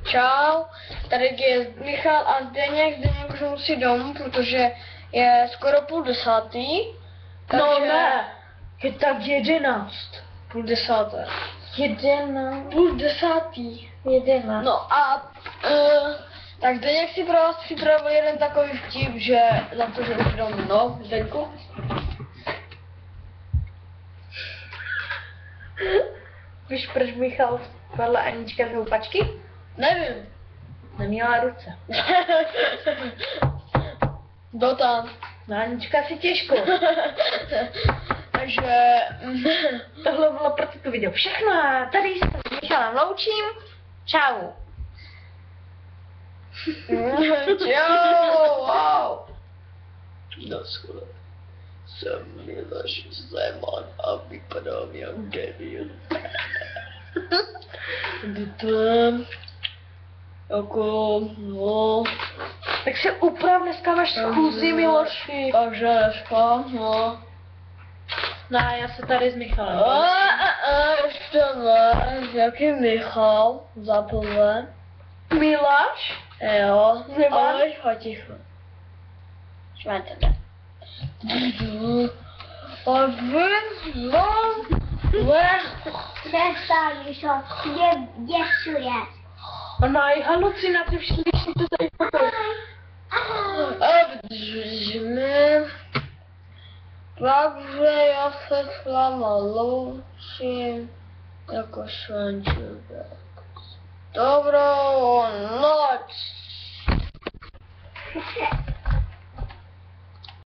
Čau, tady je Michal a Zdeněk už musí domů, protože je skoro 9:30. Takže... No ne, je tak 11. 9:30. 11. 9:30. 11. No a tak Zdeněk si pro vás připravil jeden takový vtip, že za to, že už domů, no, Zdeňku. Víš, proč Michal spadla Anička z houpačky? Nevím. Neměla ruce. Dotan. No Anička si těžko. Takže... Tohle bylo pro to video všechno a tady se s Michalem loučím. Čau. Čau, wow. Naschle. Jsem Miloš Zeman a vypadám jak debil. Vypadám jako, no... Tak se uprav, dneska máš schůzi, Miloši. Takže dneska, no... No a já se tady s Michalem. Ještě ne, jaký Michal, za prvé. Miláš? Jo, Zeman? ale hoď ticho. Šván tebe. A vy, Přestaň, Míšo, mě děsuje. On má i halucinace, slyšíte tady pokoj. Takže já se s váma loučím jako šančůvek. Dobrou noc.